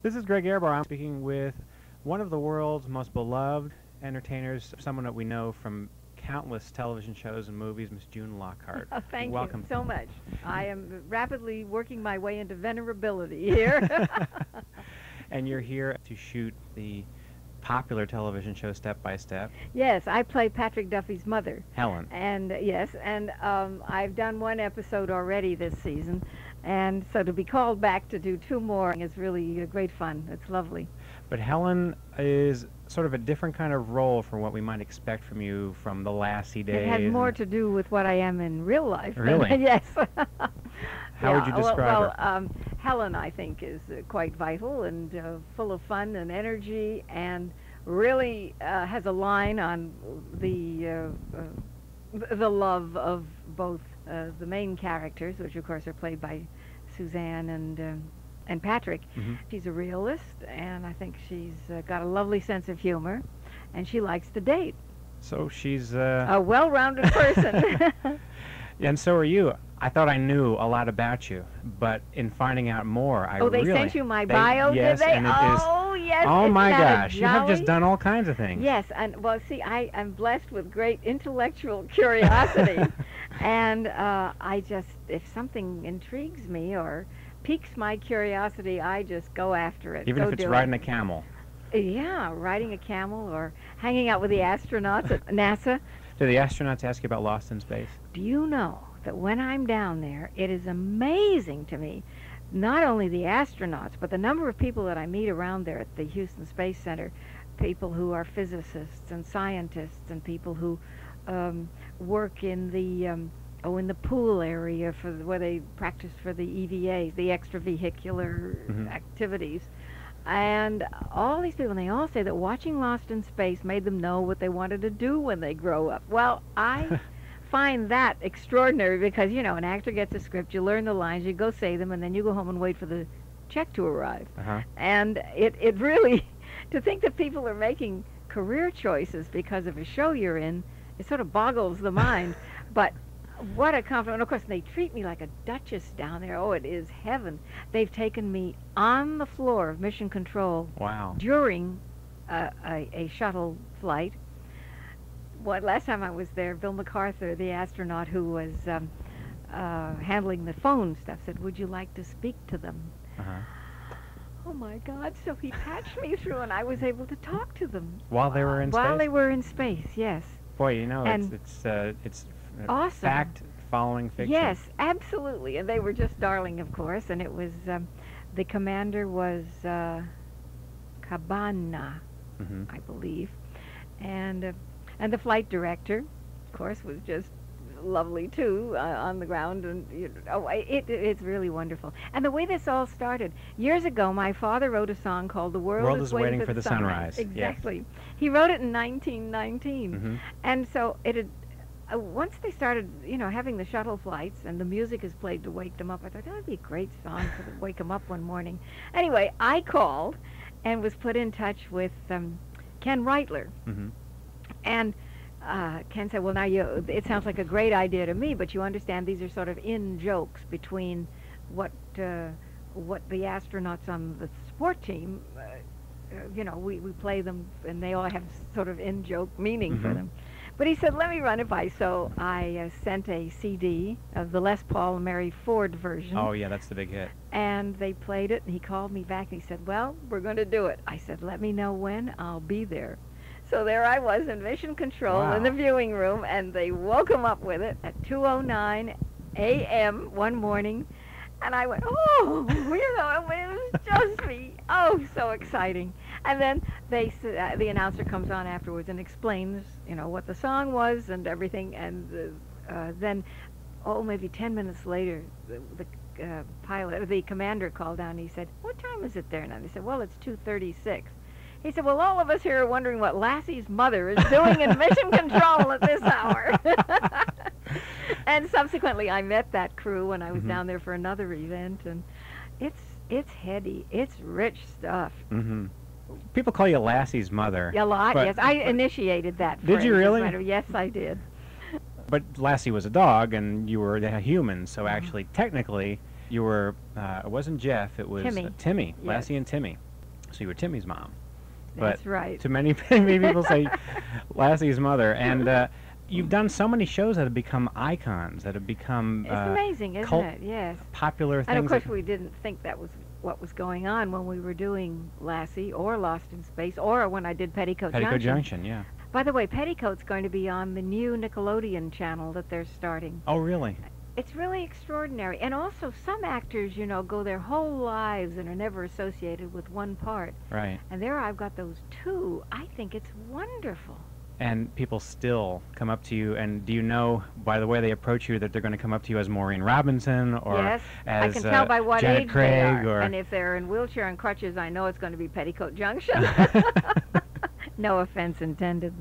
This is Greg Ehrbar. I'm speaking with one of the world's most beloved entertainers, someone that we know from countless television shows and movies, Miss June Lockhart. Oh, thank Welcome. you so much. I am rapidly working my way into venerability here. And you're here to shoot the popular television show Step by Step. Yes, I play Patrick Duffy's mother. Helen. And yes, and I've done one episode already this season, and so to be called back to do two more is really great fun. It's lovely. But Helen is sort of a different kind of role from what we might expect from you from the Lassie days. It has more to do with what I am in real life. Really? Yes. How would you describe her? Helen, I think, is quite vital and full of fun and energy, and really has a line on the love of both the main characters, which of course are played by Suzanne and Patrick. Mm-hmm. She's a realist, and I think she's got a lovely sense of humor, and she likes to date. So she's a well-rounded person. And so are you. I thought I knew a lot about you, but in finding out more, I really... Oh, they sent you my bio, yes, did they? And it oh, yes. Oh, my gosh. Jolly? You have just done all kinds of things. Yes, and, well, see, I am blessed with great intellectual curiosity, and I just, if something intrigues me or piques my curiosity, I just go after it. Even if it's riding a camel. Yeah, riding a camel or hanging out with the astronauts at NASA. Do the astronauts ask you about Lost in Space? Do you know that when I'm down there, it is amazing to me, not only the astronauts, but the number of people that I meet around there at the Houston Space Center, people who are physicists and scientists and people who work in the pool area for where they practice for the EVAs, the extravehicular activities. And all these people, and they all say that watching Lost in Space made them know what they wanted to do when they grow up. Well, I find that extraordinary because, you know, an actor gets a script, you learn the lines, you go say them, and then you go home and wait for the check to arrive. And it really, to think that people are making career choices because of a show you're in, it sort of boggles the mind. But what a compliment. Of course, they treat me like a duchess down there. Oh, it is heaven. They've taken me on the floor of Mission Control. Wow. During a shuttle flight. Last time I was there, Bill MacArthur, the astronaut who was handling the phone stuff, said, "Would you like to speak to them?" Oh, my God. So he patched me through, and I was able to talk to them. While they were in space? While they were in space, yes. Boy, you know, and it's awesome. Fact following fiction. Yes, absolutely. And they were just darling, of course. And it was, the commander was Cabana, I believe. And the flight director, of course, was just lovely, too, on the ground. And it's really wonderful. And the way this all started, years ago, my father wrote a song called The World is Waiting for the Sunrise. Exactly. Yes. He wrote it in 1919. And so it had... once they started, you know, having the shuttle flights and the music is played to wake them up, I thought that would be a great song to wake them up one morning. Anyway, I called and was put in touch with Ken Reitler. And Ken said, well, now it sounds like a great idea to me, but you understand these are sort of in-jokes between what the astronauts on the sport team, you know, we play them, and they all have sort of in-joke meaning for them. But he said, let me run it by. So I sent a CD of the Les Paul and Mary Ford version. Oh, yeah, that's the big hit. And they played it, and he called me back, and he said, well, we're going to do it. I said, let me know when. I'll be there. So there I was in Mission Control in the viewing room, and they woke him up with it at 2:09 a.m. one morning. And I went, oh, you know, it was just me. Oh, so exciting. And then the announcer comes on afterwards and explains, you know, what the song was and everything. And then, maybe 10 minutes later, the pilot, the commander called down and he said, what time is it there now? They said, well, it's 2:36. He said, well, all of us here are wondering what Lassie's mother is doing in Mission Control at this hour. And subsequently, I met that crew when I was down there for another event, and it's heady, it's rich stuff. People call you Lassie's mother. A lot, yes. I initiated that phrase. Did you really? Yes, I did. But Lassie was a dog, and you were a human, so actually, technically, you were, it wasn't Jeff, it was Timmy. Timmy, Yes. Lassie and Timmy. So you were Timmy's mom. That's But right. to many, many people say Lassie's mother. And you've done so many shows that have become icons, that have become It's amazing, isn't cult it? Yes. popular things. And of course, we didn't think that was what was going on when we were doing Lassie or Lost in Space or when I did Petticoat Petticoat Junction. Junction, yeah. By the way, Petticoat's going to be on the new Nickelodeon channel that they're starting. Oh, really? It's really extraordinary. And also, some actors, you know, go their whole lives and are never associated with one part. Right. And there I've got those two. I think it's wonderful. And people still come up to you, and do you know by the way they approach you that they're going to come up to you as Maureen Robinson or Yes, as I can tell by what Janet age Craig they are. or And if they're in wheelchair and crutches, I know it's going to be Petticoat Junction. No offense intended.